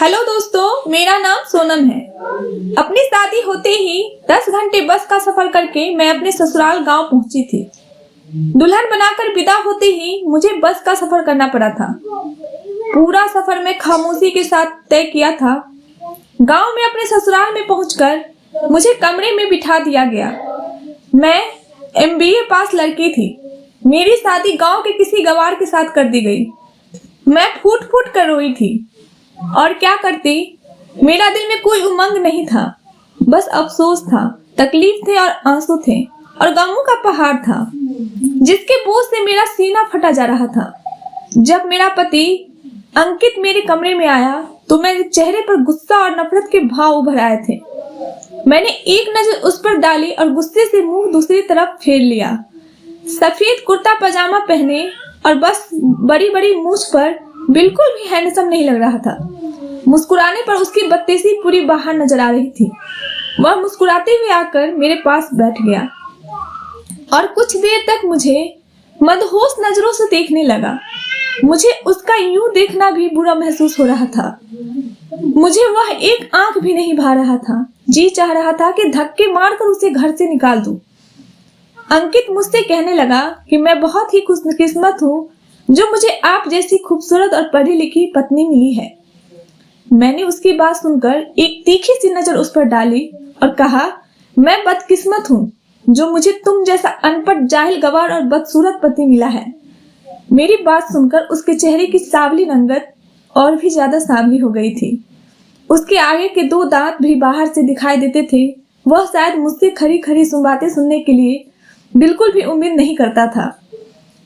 Hello दोस्तों, मेरा नाम सोनम है। अपनी शादी होते ही 10 घंटे बस का सफर करके मैं अपने ससुराल गांव पहुंची थी। दुल्हन बनाकर विदा होते ही मुझे बस का सफर करना पड़ा था। पूरा सफर मैं खामोशी के साथ तय किया था। गांव में अपने ससुराल में पहुंचकर मुझे कमरे में बिठा दिया गया। मैं MBA पास लड़की थी। मेरी शादी गांव के किसी गवार के साथ कर दी गई। मैं फूट फूट कर रोई थी। और क्या करती, मेरा दिल में कोई उमंग नहीं था, बस अफसोस था, तकलीफ थे और आंसू थे और गमों का पहाड़ था जिसके बोझ से मेरा सीना फटा जा रहा था। जब मेरा पति अंकित मेरे कमरे में आया तो मेरे चेहरे पर गुस्सा और नफरत के भाव उभर आए थे। मैंने एक नजर उस पर डाली और गुस्से से मुंह दूसरी तरफ फेर लिया। सफेद कुर्ता पजामा पहने और बस बड़ी बड़ी मूछ पर बिल्कुल भी हैंडसम नहीं लग रहा था। मुस्कुराने पर उसकी बत्तीसी पूरी बाहर नजर आ रही थी। वह मुस्कुराते हुए आकर मेरे पास बैठ गया और कुछ देर तक मुझे मदहोश नजरों से देखने लगा। मुझे उसका यूं देखना भी बुरा महसूस हो रहा था। मुझे वह एक आंख भी नहीं भा रहा था। जी चाह रहा था कि धक्के मारकर उसे घर से निकाल दूं। अंकित मुझसे कहने लगा कि मैं बहुत ही खुशकिस्मत हूँ जो मुझे आप जैसी खूबसूरत और पढ़ी लिखी पत्नी मिली है। मैंने उसकी बात सुनकर एक तीखी सी नजर उस पर डाली और कहा, मैं बदकिस्मत हूँ जो मुझे तुम जैसा अनपढ़, जाहिल, गवार और बदसूरत पति मिला है। मेरी बात सुनकर उसके चेहरे की सावली रंगत और भी ज्यादा सावली हो गई थी। उसके आगे के 2 दांत भी बाहर से दिखाई देते थे। वह शायद मुझसे खरी खरी बातें सुनने के लिए बिल्कुल भी उम्मीद नहीं करता था,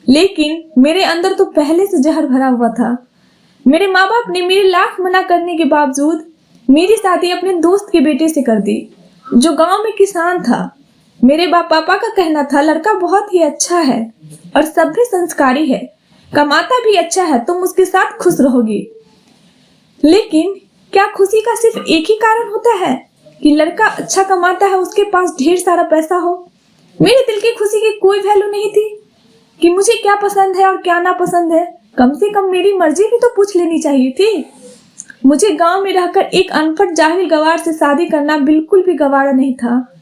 लेकिन मेरे अंदर तो पहले से जहर भरा हुआ था। मेरे माँ बाप ने मेरे लाख मना करने के बावजूद मेरी शादी अपने दोस्त के बेटे से कर दी जो गांव में किसान था। मेरे बाप पापा का कहना था, लड़का बहुत ही अच्छा है और सभ्य संस्कारी है, कमाता भी अच्छा है, तुम उसके साथ खुश रहोगी। लेकिन क्या खुशी का सिर्फ एक ही कारण होता है कि लड़का अच्छा कमाता है, उसके पास ढेर सारा पैसा हो? मेरे दिल की खुशी की कोई वैल्यू नहीं थी कि मुझे क्या पसंद है और क्या नापसंद है। कम से कम मेरी मर्जी भी तो पूछ लेनी चाहिए थी। मुझे गांव में रहकर एक अनपढ़, जाहिल, गवार से शादी करना बिल्कुल भी गवारा नहीं था।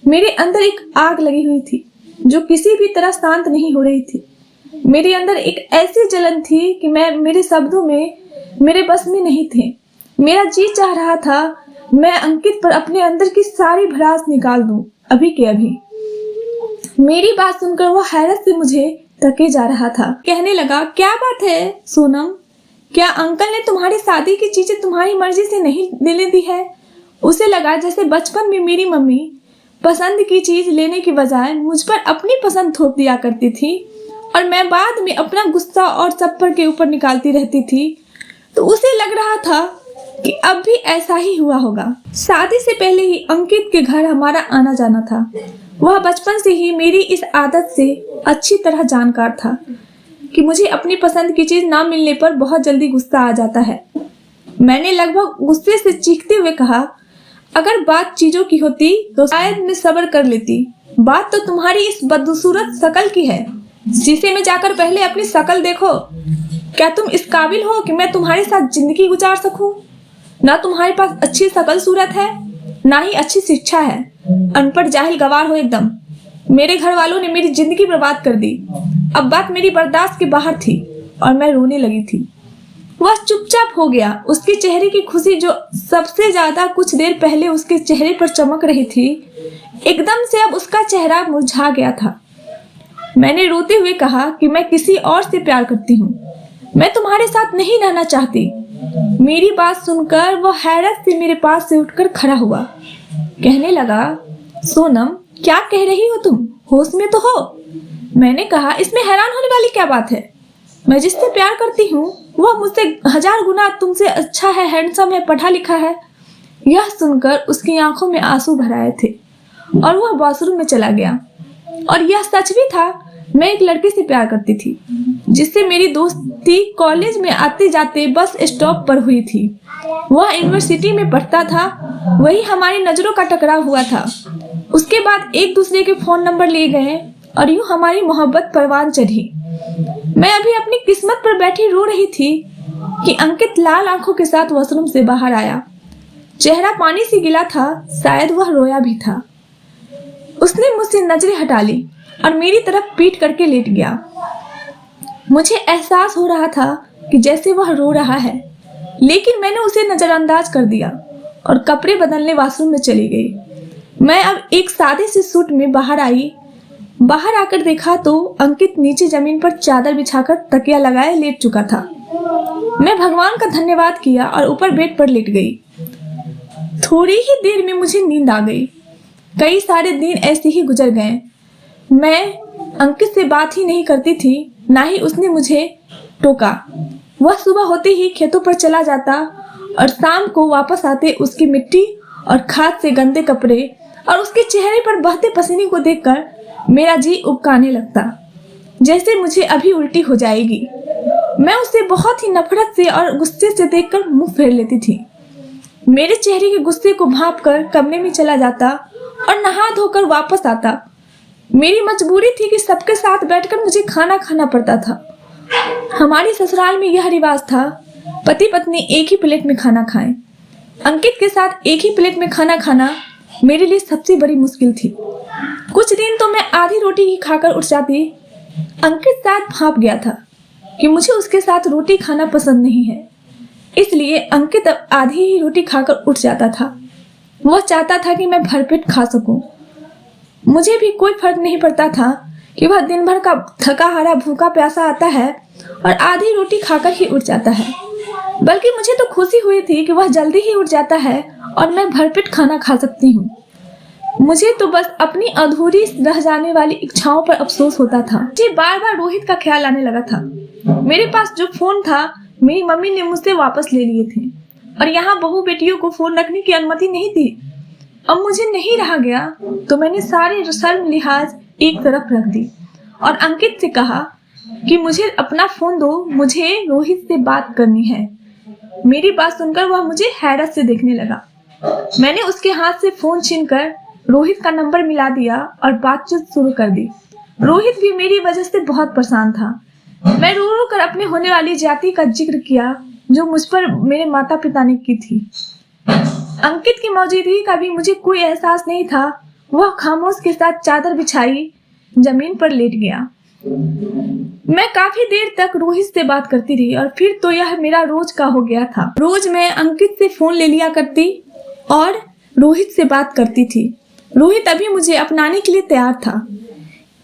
मेरे अंदर एक आग लगी हुई थी जो किसी भी तरह शांत नहीं हो रही थी। मेरे अंदर एक ऐसी जलन थी कि मेरे शब्दों में मेरे बस में नहीं थे। मेरा जी चाह रहा था मैं अंकित पर अपने अंदर की सारी भड़ास निकाल दूं, अभी के अभी। मेरी बात सुनकर वह हैरत से मुझे तके जा रहा था। कहने लगा, क्या बात है सोनम, क्या अंकल ने तुम्हारी शादी की चीजें तुम्हारी मर्जी से नहीं लेने दी है? उसे लगा जैसे बचपन में मेरी मम्मी पसंद की चीज लेने की बजाय मुझ पर अपनी पसंद थोप दिया करती थी और मैं बाद में अपना गुस्सा और सब्र के ऊपर निकालती रहती थी। तो उसे लग रहा था कि अब भी ऐसा ही हुआ होगा। शादी से पहले ही अंकित के घर हमारा आना जाना था। वह बचपन से ही मेरी इस आदत से अच्छी तरह जानकार था कि मुझे अपनी पसंद की चीज ना मिलने पर बहुत जल्दी गुस्सा आ जाता है। मैंने लगभग गुस्से से चीखते हुए कहा, अगर बात चीजों की होती तो शायद मैं सब्र कर लेती। बात तो तुम्हारी इस बदसूरत शकल की है। शीशे में जाकर पहले अपनी शकल देखो। क्या तुम इस काबिल हो कि मैं तुम्हारे साथ जिंदगी गुजार सकूं? ना तुम्हारे पास अच्छी शकल सूरत है, ना ही अच्छी शिक्षा है। अनपढ़, जाहिल, गवार हो एकदम। मेरे घर वालों ने मेरी जिंदगी बर्बाद कर दी। अब बात मेरी बर्दाश्त के बाहर थी और मैं रोने लगी थी। वह चुपचाप हो गया। उसके चेहरे की खुशी जो सबसे ज्यादा कुछ देर पहले उसके चेहरे पर चमक रही थी, एकदम से अब उसका चेहरा मुरझा गया था। मैंने रोते हुए कहा कि मैं किसी और से प्यार करती हूँ, मैं तुम्हारे साथ नहीं रहना चाहती। मेरी बात सुनकर वह हैरत से मेरे पास से उठकर खड़ा हुआ। कहने लगा, सोनम, क्या कह रही हो तुम? होश में तो हो? मैंने कहा, इसमें हैरान होने वाली क्या बात है? मैं जिससे प्यार करती हूँ वह मुझसे 1000 गुना तुमसे अच्छा है, हैंडसम है, पढ़ा लिखा है। यह सुनकर उसकी आंखों में आंसू भर आए थे और वह वॉशरूम में चला गया। और यह सच भी था, मैं एक लड़के से प्यार करती थी जिससे मेरी दोस्ती कॉलेज में आते जाते बस स्टॉप पर हुई थी। वह यूनिवर्सिटी में पढ़ता था, वही हमारी नजरों का टकराव हुआ था। उसके बाद एक दूसरे के फोन नंबर लिए गए और यूं हमारी मोहब्बत परवान चढ़ी। मैं अभी अपनी किस्मत पर बैठी रो रही थी कि अंकित लाल आंखों के साथ वॉशरूम से बाहर आया। चेहरा पानी से गिला था, शायद वह रोया भी था। उसने मुझसे नजरें हटा ली और मेरी तरफ पीठ करके लेट गया। मुझे एहसास हो रहा था कि जैसे वह रो रहा है, लेकिन मैंने उसे नजरअंदाज कर दिया और कपड़े बदलने वॉशरूम में चली गई। मैं अब एक सादे से सूट में बाहर आई। बाहर आकर देखा तो अंकित नीचे जमीन पर चादर बिछाकर तकिया लगाए लेट चुका था। मैं भगवान का धन्यवाद किया और ऊपर बेड पर लेट गई। थोड़ी ही देर में मुझे नींद आ गई। कई सारे दिन ऐसे ही गुजर गए। मैं अंकित से बात ही नहीं करती थी, ना ही उसने मुझे टोका। वह सुबह होते ही खेतों पर चला जाता और शाम को वापस आते उसकी मिट्टी और खाद से गंदे कपड़े और उसके चेहरे पर बहते पसीने को देखकर मेरा जी उबकाने लगता, जैसे मुझे अभी उल्टी हो जाएगी। मैं उसे बहुत ही नफरत से और गुस्से से देखकर मुंह फेर लेती थी। मेरे चेहरे के गुस्से को भांपकर कमरे में चला जाता और नहा धोकर वापस आता। मेरी मजबूरी थी कि सबके साथ बैठकर मुझे खाना खाना पड़ता था। हमारी ससुराल में यह रिवाज था, पति पत्नी एक ही प्लेट में खाना खाएं। अंकित के साथ एक ही प्लेट में खाना खाना मेरे लिए सबसे बड़ी मुश्किल थी। कुछ दिन तो मैं आधी रोटी ही खाकर उठ जाती। अंकित साथ भाप गया था कि मुझे उसके साथ रोटी खाना पसंद नहीं है, इसलिए अंकित अब आधी ही रोटी खाकर उठ जाता था। वह चाहता था कि मैं भरपेट खा सकूं। मुझे भी कोई फर्क नहीं पड़ता था कि वह दिन भर का थका हारा भूखा प्यासा आता है और आधी रोटी खाकर ही उठ जाता है, बल्कि मुझे तो खुशी हुई थी कि वह जल्दी ही उठ जाता है और मैं भरपेट खाना खा सकती हूँ। मुझे तो बस अपनी अधूरी रह जाने वाली इच्छाओं पर अफसोस होता था। मुझे बार बार रोहित का ख्याल आने लगा था। मेरे पास जो फोन था मेरी मम्मी ने मुझसे वापस ले लिए थे और यहाँ बहू बेटियों को फोन रखने की अनुमति नहीं थी। अब मुझे नहीं रहा गया तो मैंने सारे शर्म लिहाज एक तरफ रख दी और अंकित से कहा कि मुझे अपना फोन दो, मुझे रोहित से बात करनी है। मेरी बात सुनकर वह मुझे हैरत से देखने लगा। मैंने उसके हाथ से फोन छीनकर रोहित का नंबर मिला दिया और बातचीत शुरू कर दी। रोहित भी मेरी वजह से बहुत परेशान था। मैं रो रो कर अपने होने वाली जाति का जिक्र किया जो मुझ पर मेरे माता पिता ने की थी। अंकित की मौजूदगी का भी मुझे कोई एहसास नहीं था। वह खामोश के साथ चादर बिछाई जमीन पर लेट गया। मैं काफी देर तक रोहित से बात करती रही और फिर तो यह मेरा रोज का हो गया था। रोज मैं अंकित से फोन ले लिया करती और रोहित से बात करती थी। रोहित अभी मुझे अपनाने के लिए तैयार था।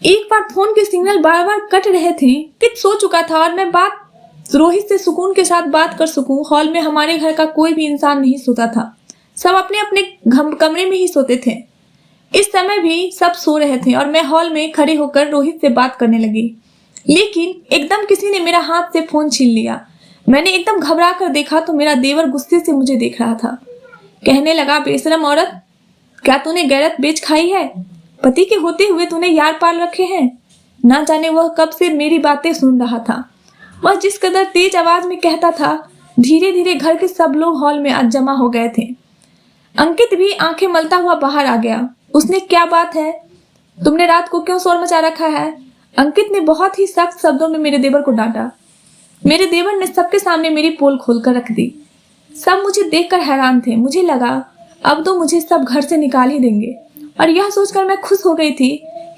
एक बार फोन के सिग्नल बार बार कट रहे थे। अंकित सो चुका था और मैं रोहित से सुकून के साथ बात कर सकूं। हॉल में हमारे घर का कोई भी इंसान नहीं सोता था, सब अपने अपने कमरे में ही सोते थे। इस समय भी सब सो रहे थे और मैं हॉल में खड़े होकर रोहित से बात करने लगी, लेकिन एकदम किसी ने मेरा हाथ से फोन छीन लिया। मैंने एकदम घबरा कर देखा तो मेरा देवर गुस्से से मुझे देख रहा था। कहने लगा, बेशरम औरत, क्या तूने गैरत बेच खाई है? पति के होते हुए तूने यार पाल रखे हैं। ना जाने वह कब से मेरी बातें सुन रहा था। वह जिस कदर तेज आवाज में कहता था, धीरे धीरे घर के सब लोग हॉल में आज जमा हो गए थे। अंकित भी आंखें मलता हुआ बाहर आ गया। उसने, क्या बात है, तुमने रात को क्यों शोर मचा रखा है? अंकित ने बहुत ही सख्त शब्दों में मेरे देवर को डांटा। मेरे देवर ने सबके सामने मेरी पोल खोलकर रख दी। सब मुझे देखकर हैरान थे। मुझे लगा अब तो मुझे सब घर से निकाल ही देंगे और यह सोचकर मैं खुश हो गई थी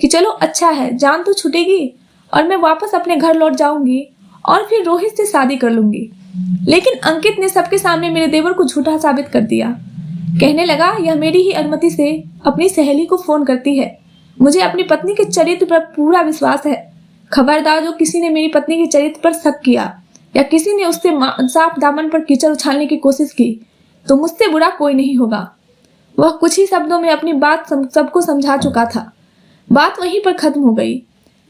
कि चलो अच्छा है, जान तो छूटेगी और मैं वापस अपने घर लौट जाऊंगी और फिर रोहित से शादी कर लूंगी। लेकिन अंकित ने सबके सामने मेरे देवर को झूठा साबित कर दिया। कहने लगा, यह मेरी ही अनुमति से अपनी सहेली को फोन करती है। मुझे अपनी पत्नी के चरित्र पर पूरा विश्वास है। खबरदार, जो किसी ने मेरी पत्नी के चरित्र पर शक किया या किसी ने उससे साफ दामन पर कीचड़ उछालने की कोशिश की तो मुझसे बुरा कोई नहीं होगा। वह कुछ ही शब्दों में अपनी बात सबको समझा चुका था। बात वहीं पर खत्म हो गई,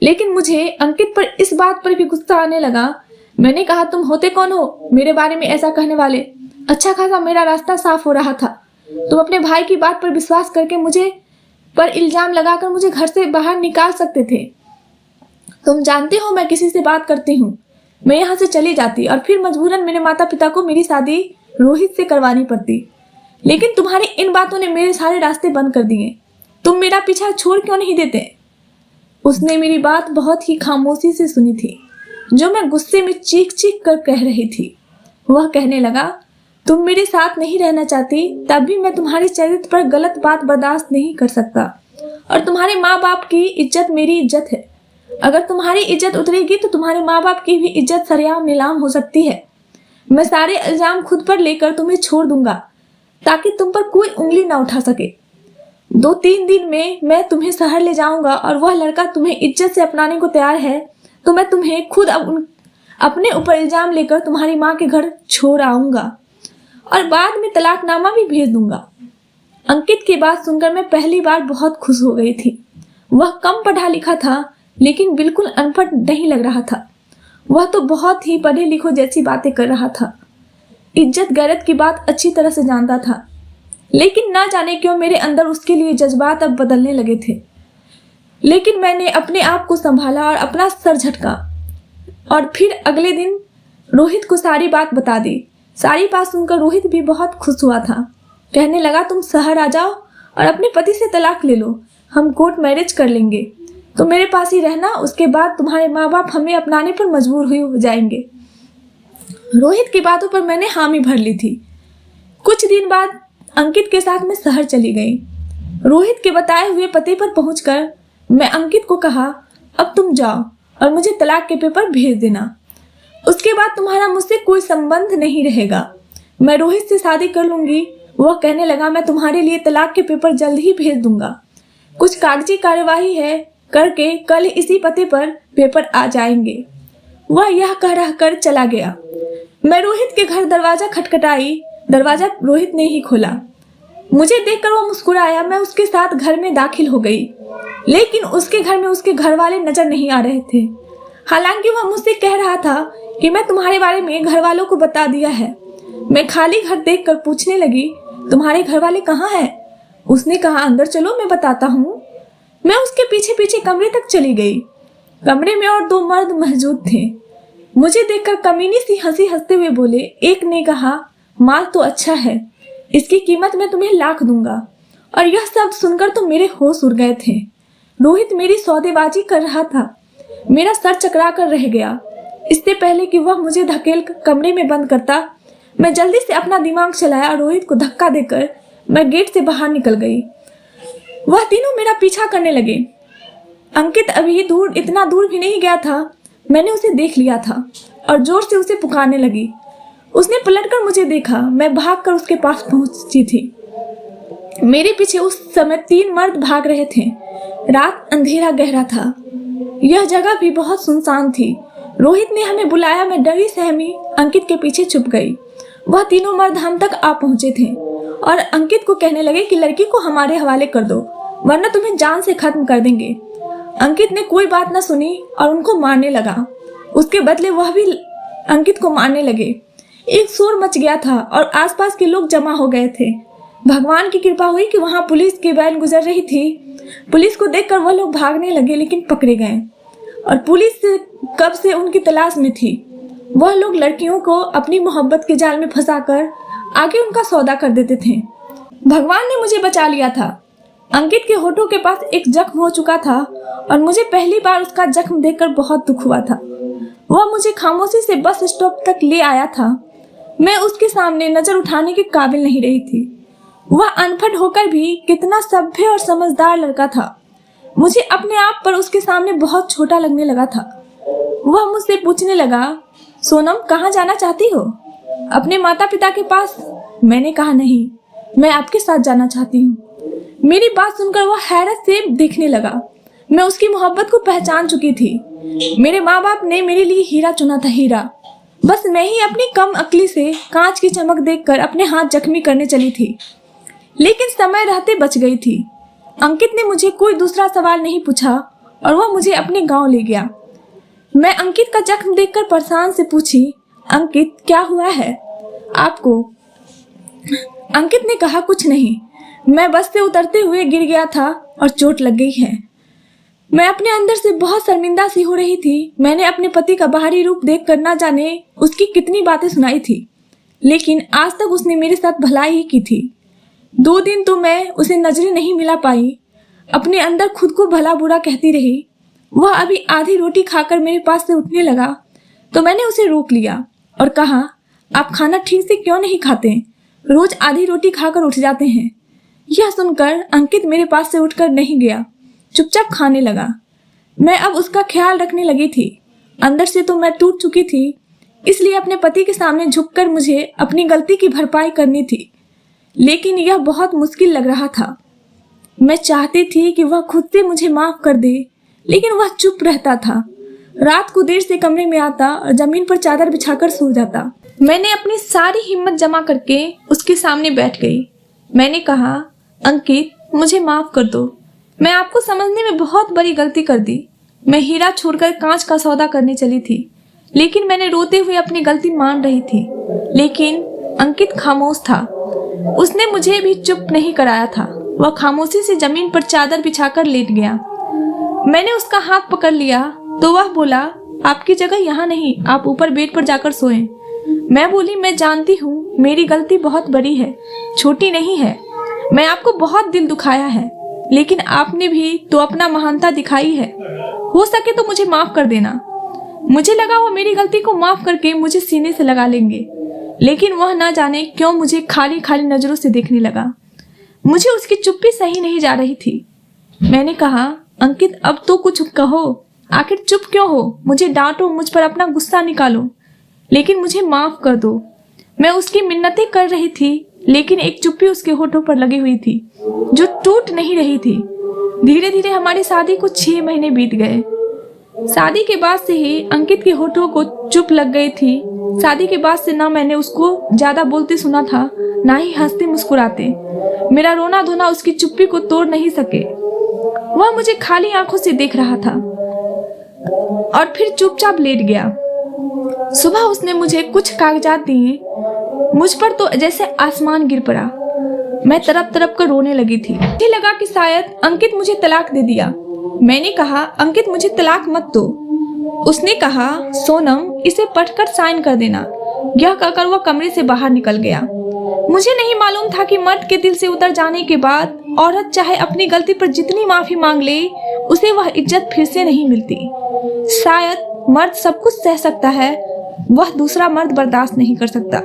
लेकिन मुझे अंकित पर इस बात पर भी गुस्सा आने लगा। मैंने कहा, तुम होते कौन हो मेरे बारे में ऐसा कहने वाले? अच्छा खासा मेरा रास्ता साफ हो रहा था। तुम अपने भाई की बात पर विश्वास करके मुझे पर इल्जाम लगाकर मुझे घर से बाहर निकाल सकते थे। तुम जानते हो मैं किसी से बात करती हूँ, मैं यहाँ से चली जाती और फिर मजबूरन मेरे माता पिता को मेरी शादी रोहित से करवानी पड़ती। लेकिन तुम्हारी इन बातों ने मेरे सारे रास्ते बंद कर दिए। तुम मेरा पीछा छोड़ क्यों नहीं देते? उसने मेरी बात बहुत ही खामोशी से सुनी थी, जो मैं गुस्से में चीख चीख कर कह रही थी। वह कहने लगा, तुम मेरे साथ नहीं रहना चाहती, तब भी मैं तुम्हारे चरित्र पर गलत बात बर्दाश्त नहीं कर सकता। और तुम्हारे माँ बाप की इज्जत मेरी इज्जत है। अगर तुम्हारी इज्जत उतरेगी तो तुम्हारे माँ बाप की भी इज्जत सरेआम नीलाम हो सकती है। मैं सारे इल्जाम खुद पर लेकर तुम्हें छोड़ दूंगा ताकि तुम पर कोई उंगली ना उठा सके। 2-3 दिन में मैं तुम्हें शहर ले जाऊंगा और वह लड़का तुम्हें इज्जत से अपनाने को तैयार है तो मैं तुम्हें खुद अपने ऊपर इल्जाम लेकर तुम्हारी माँ के घर छोड़ आऊंगा और बाद में तलाकनामा भी भेज दूंगा। अंकित की बात सुनकर मैं पहली बार बहुत खुश हो गई थी। वह कम पढ़ा लिखा था लेकिन बिल्कुल अनपढ़ नहीं लग रहा था। वह तो बहुत ही पढ़े लिखो जैसी बातें कर रहा था। इज्जत गैरत की बात अच्छी तरह से जानता था, लेकिन ना जाने क्यों मेरे अंदर उसके लिए जज्बात अब बदलने लगे थे। लेकिन मैंने अपने आप को संभाला और अपना सर झटका और फिर अगले दिन रोहित को सारी बात बता दी। सारी बात सुनकर रोहित भी बहुत खुश हुआ था। कहने लगा, तुम शहर आ जाओ और अपने पति से तलाक ले लो, हम कोर्ट मैरिज कर लेंगे। तो मेरे पास ही रहना, उसके बाद तुम्हारे माँ बाप हमें अपनाने पर मजबूर हो जाएंगे। रोहित की बातों पर मैंने हामी भर ली थी। कुछ दिन बाद अंकित के साथ मैं शहर चली गई। रोहित के बताए हुए पते पर पहुंचकर मैं अंकित को कहा, अब तुम जाओ और मुझे तलाक के पेपर भेज देना। उसके बाद तुम्हारा मुझसे कोई संबंध नहीं रहेगा। मैं रोहित से शादी कर लूंगी। वह कहने लगा, मैं तुम्हारे लिए तलाक के पेपर जल्द ही भेज दूंगा। कुछ कागजी कार्यवाही है करके कल इसी पते पर पेपर आ जाएंगे। वह यह कह कर चला गया। मैं रोहित के घर दरवाजा खटखटाई। दरवाजा रोहित ने ही खोला। मुझे देखकर वह मुस्कुराया। मैं उसके साथ घर में दाखिल हो गई, लेकिन उसके घर में उसके घर वाले नजर नहीं आ रहे थे। हालांकि वह मुझसे कह रहा था कि मैं तुम्हारे बारे में घर वालों को बता दिया है। मैं खाली घर देखकर पूछने लगी, तुम्हारे घर वाले कहाँ हैं? उसने कहा, अंदर चलो, मैं बताता हूँ। मैं उसके पीछे पीछे कमरे तक चली गई। कमरे में और 2 मर्द मौजूद थे। मुझे देखकर कमीनी सी हंसी हंसते हुए बोले। एक ने कहा, माल तो अच्छा है, इसकी कीमत मैं तुम्हें लाख दूंगा। और यह शब्द सुनकर तो मेरे होश उड़ गए थे। रोहित मेरी सौदेबाजी कर रहा था। मेरा सर चकरा कर रह गया। इससे पहले कि वह मुझे धकेल कमरे में बंद करता, मैं जल्दी से अपना दिमाग चलाया और रोहित को धक्का देकर मैं गेट से बाहर निकल गई। वह तीनों मेरा पीछा करने लगे। अंकित अभी इतना दूर भी नहीं गया था। मैंने उसे देख लिया था और जोर से उसे पुकारने लगी। उसने पलटकर मुझे देखा। मैं भागकर उसके पास पहुंची थी। मेरे पीछे उस समय 3 मर्द भाग रहे थे। रात अंधेरा गहरा था। यह जगह भी बहुत सुनसान थी। रोहित ने हमें बुलाया। मैं डरी सहमी अंकित के पीछे छुप गई। वह तीनों मर्द हम तक आ पहुंचे थे और अंकित को कहने लगे कि लड़की को हमारे हवाले कर दो, वरना तुम्हें जान से खत्म कर देंगे। अंकित ने कोई बात न सुनी और उनको मारने लगा। उसके बदले वह भी अंकित को मारने लगे। एक शोर मच गया था और आसपास के लोग जमा हो गए थे। भगवान की कृपा हुई कि वहां पुलिस की वैन गुजर रही थी। पुलिस को देखकर वह लोग भागने लगे, लेकिन पकड़े गए और पुलिस कब से उनकी तलाश में थी। वह लोग लड़कियों को अपनी मोहब्बत के जाल में फंसाकर आगे उनका सौदा कर देते थे। भगवान ने मुझे बचा लिया था। अंकित के होठों के पास एक जख्म हो चुका था और मुझे पहली बार उसका जख्म देखकर बहुत दुख हुआ था। वह मुझे खामोशी से बस स्टॉप तक ले आया था। मैं उसके सामने नजर उठाने के काबिल नहीं रही थी। वह अनपढ़ होकर भी कितना सभ्य और समझदार लड़का था। मुझे अपने आप पर उसके सामने बहुत छोटा लगने लगा था। वह मुझसे पूछने लगा, सोनम कहाँ जाना चाहती हो? अपने माता पिता के पास। मैंने कहा, नहीं, मैं आपके साथ जाना चाहती हूँ। मेरी बात सुनकर वह हैरत से देखने लगा। मैं उसकी मोहब्बत को पहचान चुकी थी। मेरे माँ बाप ने मेरे लिए हीरा चुना था, हीरा। बस मैं ही अपनी कम अक्ली से कांच की चमक देखकर अपने हाथ जख्मी करने चली थी, लेकिन समय रहते बच गई थी। अंकित ने मुझे कोई दूसरा सवाल नहीं पूछा और वह मुझे अपने गांव ले गया। मैं अंकित का जख्म देखकर परेशान से पूछी, अंकित क्या हुआ है आपको? अंकित ने कहा, कुछ नहीं, मैं बस से उतरते हुए गिर गया था और चोट लग गई है। मैं अपने अंदर से बहुत शर्मिंदा सी हो रही थी। मैंने अपने पति का बाहरी रूप देखकर ना जाने उसकी कितनी बातें सुनाई थी, लेकिन आज तक उसने मेरे साथ भलाई ही की थी। 2 दिन तो मैं उसे नजरें नहीं मिला पाई। अपने अंदर खुद को भला बुरा कहती रही। वह अभी आधी रोटी खाकर मेरे पास से उठने लगा तो मैंने उसे रोक लिया और कहा, आप खाना ठीक से क्यों नहीं खाते? रोज आधी रोटी खाकर उठ जाते हैं। यह सुनकर अंकित मेरे पास से उठकर नहीं गया, चुपचाप खाने लगा। मैं अब उसका ख्याल रखने लगी थी। अंदर से तो मैं टूट चुकी थी, इसलिए अपने पति के सामने झुककर मुझे अपनी गलती की भरपाई करनी थी, लेकिन यह बहुत मुश्किल लग रहा था। मैं चाहती थी कि वह खुद से मुझे माफ कर दे, लेकिन वह चुप रहता था। रात को देर से कमरे में आता और जमीन पर चादर बिछाकर सो जाता। मैंने अपनी सारी हिम्मत जमा करके उसके सामने बैठ गई। मैंने कहा, अंकित, मुझे माफ कर दो। मैं आपको समझने में बहुत बड़ी गलती कर दी। मैं हीरा छोड़कर कांच का सौदा करने चली थी, लेकिन मैंने रोते हुए अपनी गलती मान रही थी। लेकिन अंकित खामोश था। उसने मुझे भी चुप नहीं कराया था। वह खामोशी से जमीन पर चादर बिछाकर लेट गया। मैंने उसका हाथ पकड़ लिया तो वह बोला, आपकी जगह यहाँ नहीं, आप ऊपर बेड पर जाकर सोएं। मैं बोली, मैं जानती हूँ मेरी गलती बहुत बड़ी है, छोटी नहीं है। मैं आपको बहुत दिल दुखाया है, लेकिन आपने भी तो अपना महानता दिखाई है। हो सके तो मुझे माफ कर देना। मुझे लगा वो मेरी गलती को माफ करके मुझे सीने से लगा लेंगे, लेकिन वह ना जाने क्यों मुझे खाली खाली नजरों से देखने लगा। मुझे उसकी चुप्पी सही नहीं जा रही थी। मैंने कहा, अंकित, अब तो कुछ कहो। आखिर चुप क्यों हो? मुझे डांटो, मुझ पर अपना गुस्सा निकालो, लेकिन मुझे माफ कर दो। मैं उसकी मिन्नतें कर रही थी, लेकिन एक चुप्पी उसके होठों पर लगी हुई थी जो टूट नहीं रही थी। धीरे धीरे हमारी शादी को 6 महीने बीत गए। शादी के बाद से ही अंकित के होठों को चुप लग गई थी। शादी के बाद से ना मैंने उसको ज्यादा बोलते सुना था, ना ही हंसते मुस्कुराते। मेरा रोना धोना उसकी चुप्पी को तोड़ नहीं सके। वह मुझे खाली आंखों से देख रहा था और फिर चुपचाप लेट गया। सुबह उसने मुझे कुछ कागजात दिए। मुझ पर तो जैसे आसमान गिर पड़ा। मैं तड़प तड़प कर रोने लगी थी। मुझे लगा कि शायद अंकित मुझे तलाक दे दिया। मैंने कहा, अंकित, मुझे तलाक मत दो। उसने कहा, सोनम, इसे पढ़कर साइन कर देना। यह कहकर वह कमरे से बाहर निकल गया। मुझे नहीं मालूम था कि मर्द के दिल से उतर जाने के बाद औरत चाहे अपनी गलती पर जितनी माफी मांग ले, उसे वह इज्जत फिर से नहीं मिलती। शायद मर्द सब कुछ सह सकता है, वह दूसरा मर्द बर्दाश्त नहीं कर सकता।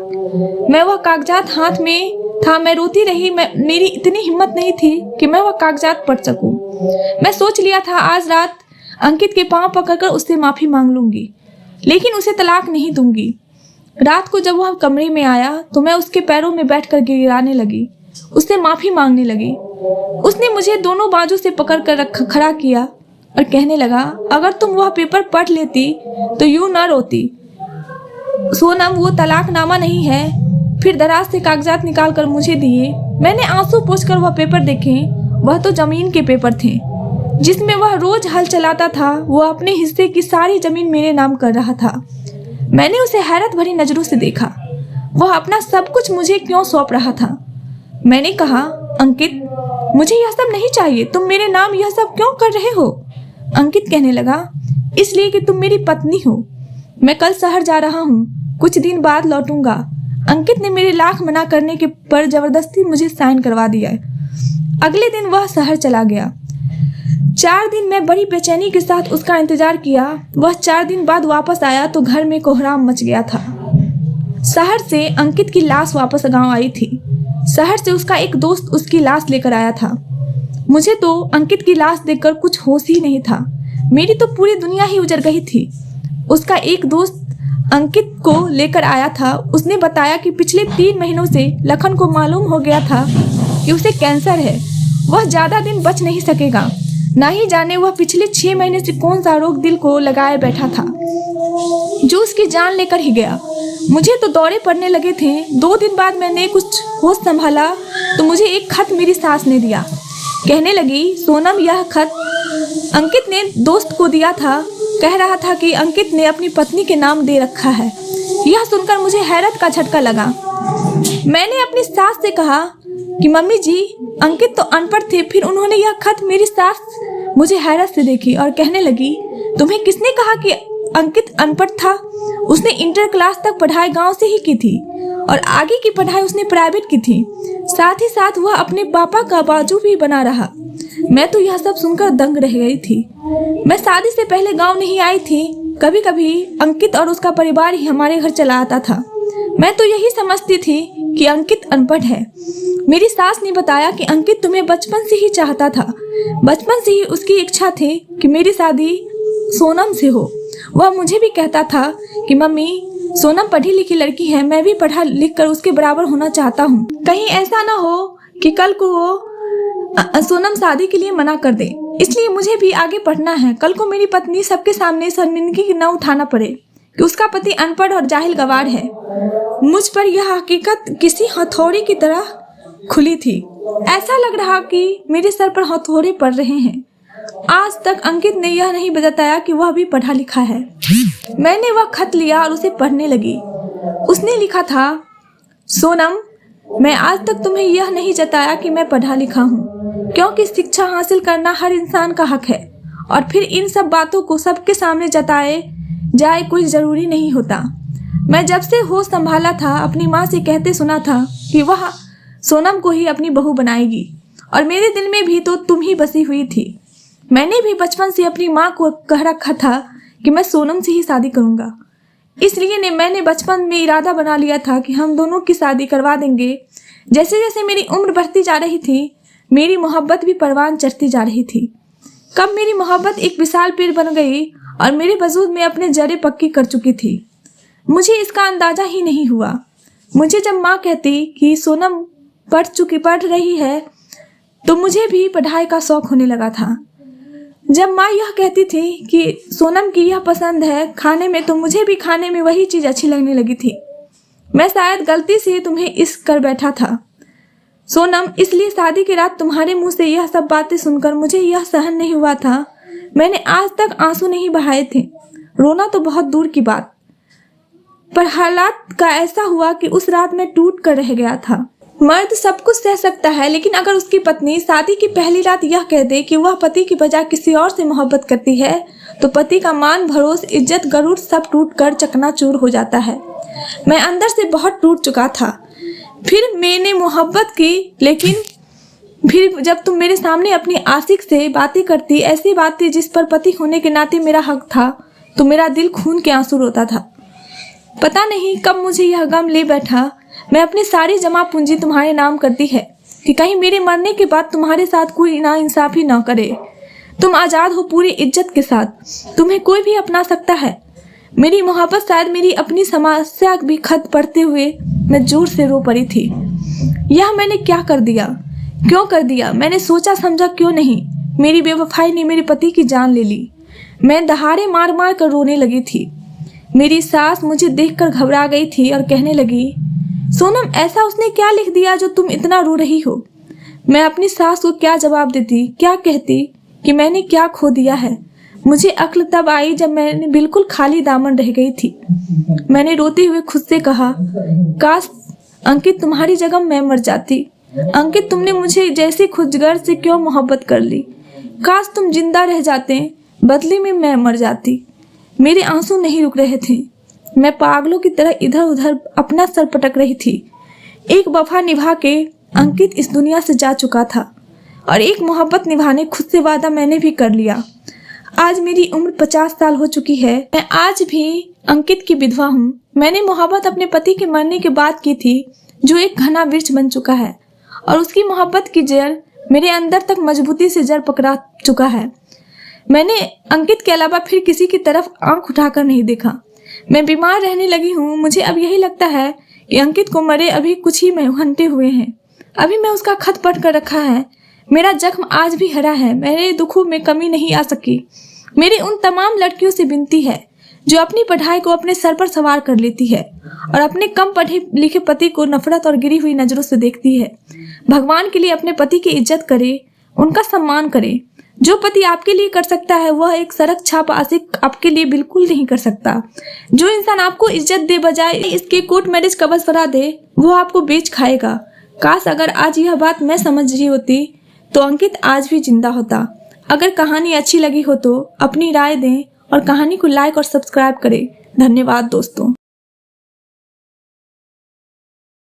मैं वह कागजात हाथ में था, मैं रोती रही। मेरी इतनी हिम्मत नहीं थी कि मैं वह कागजात पढ़ सकूं। मैं सोच लिया था आज रात अंकित के पांव पकड़कर उससे माफी मांग लूंगी, लेकिन उसे तलाक नहीं दूंगी। रात को जब वह कमरे में आया तो मैं उसके पैरों में बैठकर गिड़गिड़ाने लगी, उससे माफी मांगने लगी। उसने मुझे दोनों बाजू से पकड़कर खड़ा किया और कहने लगा, अगर तुम वह पेपर पढ़ लेती तो यूं ना रोती। सोनम, वो तलाकनामा नहीं है। फिर दराज से कागजात निकालकर मुझे दिए। मैंने आंसू पोंछकर वह पेपर देखे। वह तो जमीन के पेपर थे जिसमें वह रोज हल चलाता था। वो अपने हिस्से की सारी जमीन मेरे नाम कर रहा था। मैंने उसे हैरत भरी नजरों से देखा। वह अपना सब कुछ मुझे क्यों सौंप रहा था। मैंने कहा, अंकित, मुझे यह सब नहीं चाहिए। तुम मेरे नाम यह सब क्यों कर रहे हो? अंकित कहने लगा, इसलिए कि तुम मेरी पत्नी हो। मैं कल शहर जा रहा हूँ, कुछ दिन बाद लौटूंगा। अंकित ने मेरे लाख मना करने के पर जबरदस्ती मुझे साइन करवा दिया। अगले दिन वह शहर चला गया। 4 दिन मैं बड़ी बेचैनी के साथ उसका इंतजार किया। वह 4 दिन बाद वापस आया तो घर में कोहराम मच गया था। शहर से अंकित की लाश वापस गांव आई थी। शहर से उसका एक दोस्त उसकी लाश लेकर आया था। मुझे तो अंकित की लाश देखकर कुछ होश ही नहीं था। मेरी तो पूरी दुनिया ही उजड़ गई थी। उसका एक दोस्त अंकित को लेकर आया था। उसने बताया कि पिछले 3 महीनों से लखन को मालूम हो गया था कि उसे कैंसर है। वह ज्यादा दिन बच नहीं सकेगा। ना ही जाने वह पिछले 6 महीने से कौन सा रोग दिल को लगाए बैठा था जो उसकी जान लेकर ही गया। मुझे तो दौरे पड़ने लगे थे। 2 दिन बाद मैंने कुछ होश संभाला तो मुझे एक खत मेरी सास ने दिया। कहने लगी, सोनम, यह खत अंकित ने दोस्त को दिया था। कह रहा था कि अंकित ने अपनी पत्नी के नाम दे रखा है। यह सुनकर मुझे हैरत का झटका लगा। मैंने अपनी सास से कहा कि मम्मी जी, अंकित तो अनपढ़ थे। फिर उन्होंने यह खत, मेरी सास मुझे हैरत से देखी और कहने लगी, तुम्हें किसने कहा कि अंकित अनपढ़ था? उसने इंटर क्लास तक पढ़ाई गांव से ही की थी और आगे की पढ़ाई उसने प्राइवेट की थी। साथ ही साथ वह अपने पापा का बाजू भी बना रहा। मैं तो यह सब सुनकर दंग रह गई थी। मैं शादी से पहले गांव नहीं आई थी। कभी कभी अंकित और उसका परिवार ही हमारे घर चला आता था। मैं तो यही समझती थी कि अंकित अनपढ़ है। मेरी सास ने बताया कि अंकित तुम्हें बचपन से ही चाहता था। बचपन से ही उसकी इच्छा थी कि मेरी शादी सोनम से हो। वह मुझे भी कहता था कि मम्मी, सोनम पढ़ी लिखी लड़की है, मैं भी पढ़ा लिख कर उसके बराबर होना चाहता हूँ। कहीं ऐसा ना हो कि कल को वो सोनम शादी के लिए मना कर दे, इसलिए मुझे भी आगे पढ़ना है। कल को मेरी पत्नी सबके सामने शर्मिंदगी न उठाना पड़े कि उसका पति अनपढ़ और जाहिल गवार है। मुझ पर यह हकीकत किसी हथौड़े की तरह खुली थी। ऐसा लग रहा कि मेरे सर पर हथौड़े पड़ रहे हैं। आज तक अंकित ने यह नहीं बताया कि वह भी पढ़ा लिखा है। मैंने वह खत लिया और उसे पढ़ने लगी। उसने लिखा था, सोनम, मैं आज तक तुम्हें यह नहीं जताया कि मैं पढ़ा लिखा हूँ, क्योंकि शिक्षा हासिल करना हर इंसान का हक है और फिर इन सब बातों को सबके सामने जताए जाए कोई जरूरी नहीं होता। मैं जब से होश संभाला था अपनी माँ से कहते सुना था कि वह सोनम को ही अपनी बहू बनाएगी और मेरे दिल में भी तो तुम ही बसी हुई थी। मैंने भी बचपन से अपनी माँ को कह रखा था कि मैं सोनम से ही शादी करूँगा। इसलिए मैंने बचपन में इरादा बना लिया था कि हम दोनों की शादी करवा देंगे। जैसे जैसे मेरी उम्र बढ़ती जा रही थी, मेरी मोहब्बत भी परवान चढ़ती जा रही थी। कब मेरी मोहब्बत एक विशाल पेड़ बन गई और मेरे वजूद में अपने जड़ें पक्की कर चुकी थी, मुझे इसका अंदाजा ही नहीं हुआ। मुझे जब माँ कहती कि सोनम पढ़ रही है, तो मुझे भी पढ़ाई का शौक होने लगा था। जब माँ यह कहती थी कि सोनम की यह पसंद है खाने में, तो मुझे भी खाने में वही चीज़ अच्छी लगने लगी थी। मैं शायद गलती से तुम्हें इश्क कर बैठा था सोनम, इसलिए शादी की रात तुम्हारे मुंह से यह सब बातें सुनकर मुझे यह सहन नहीं हुआ था। मैंने आज तक आंसू नहीं बहाए थे, रोना तो बहुत दूर की बात, पर हालात का ऐसा हुआ कि उस रात मैं टूट कर रह गया था। मर्द सब कुछ सह सकता है, लेकिन अगर उसकी पत्नी शादी की पहली रात यह कह दे कि वह पति की बजाय किसी और से मोहब्बत करती है, तो पति का मान, भरोसा, इज्जत, गरूर सब टूट कर चकनाचूर हो जाता है। मैं अंदर से बहुत टूट चुका था। फिर मैंने मोहब्बत की, लेकिन फिर जब तुम मेरे सामने अपनी आशिक से बातें करती, ऐसी बातें जिस पर पति होने के नाते मेरा हक था, तो मेरा दिल खून के आंसू रोता था। पता नहीं कब मुझे यह गम ले बैठा। मैं अपनी सारी जमा पूंजी तुम्हारे नाम करती है कि कहीं मेरे मरने के बाद तुम्हारे साथ कोई नाइंसाफी ना करे। तुम आज़ाद हो पूरी इज्जत के साथ, तुम्हें कोई भी अपना सकता है। मेरी मोहब्बत शायद मेरी अपनी समस्या भी खत पढ़ते हुए मैं जोर से रो पड़ी थी। यह मैंने क्या कर दिया, क्यों कर दिया? मैंने सोचा समझा क्यों नहीं? मेरी बेवफाई ने मेरे पति की जान ले ली। मैं दहाड़े मार मार कर रोने लगी थी। मेरी सास मुझे देखकर घबरा गई थी और कहने लगी, सोनम, ऐसा उसने क्या लिख दिया जो तुम इतना रो रही हो? मैं अपनी सास को क्या जवाब देती, क्या कहती कि मैंने क्या खो दिया है? मुझे अक्ल तब आई जब मैंने बिल्कुल खाली दामन रह गई थी। मैंने रोते हुए खुद से कहा, काश अंकित तुम्हारी जगह मैं मर जाती। अंकित, तुमने मुझे जैसे खुदगर से क्यों मोहब्बत कर ली? काश तुम जिंदा रह जाते, बदले में मैं मर जाती। मेरे आंसू नहीं रुक रहे थे। मैं पागलों की तरह इधर उधर अपना सर पटक रही थी। एक वफा निभा के अंकित इस दुनिया से जा चुका था और एक मोहब्बत निभाने खुद से वादा मैंने भी कर लिया। आज मेरी उम्र 50 साल हो चुकी है। मैं आज भी अंकित की विधवा हूँ। मैंने मोहब्बत अपने पति के मरने के बाद की थी, जो एक घना वृक्ष बन चुका है और उसकी मोहब्बत की जड़ मेरे अंदर तक मजबूती से जड़ पकड़ा चुका है। मैंने अंकित के अलावा फिर किसी की तरफ आंख उठाकर नहीं देखा। मैं बीमार रहने लगी हूँ। मुझे अब यही लगता है कि अंकित को मरे अभी कुछ ही घंटे हुए हैं। अभी मैं उसका खत पढ़ कर रखा है। मेरा जख्म आज भी हरा है। मेरे दुखों में कमी नहीं आ सकी। मेरी उन तमाम लड़कियों से विनती है जो अपनी पढ़ाई को अपने सर पर सवार कर लेती है और अपने कम पढ़े लिखे पति को नफरत और गिरी हुई नजरों से देखती है। भगवान के लिए अपने पति की इज्जत करे, उनका सम्मान करे। जो पति आपके लिए कर सकता है, वह एक सड़क छाप आशिक आपके लिए बिल्कुल नहीं कर सकता। जो इंसान आपको इज्जत दे बजाय इसके कोर्ट मैरिज का मशवरा दे, वो आपको बेच खाएगा। काश अगर आज यह बात मैं समझ रही होती तो अंकित आज भी जिंदा होता। अगर कहानी अच्छी लगी हो तो अपनी राय दें और कहानी को लाइक और सब्सक्राइब करें। धन्यवाद दोस्तों।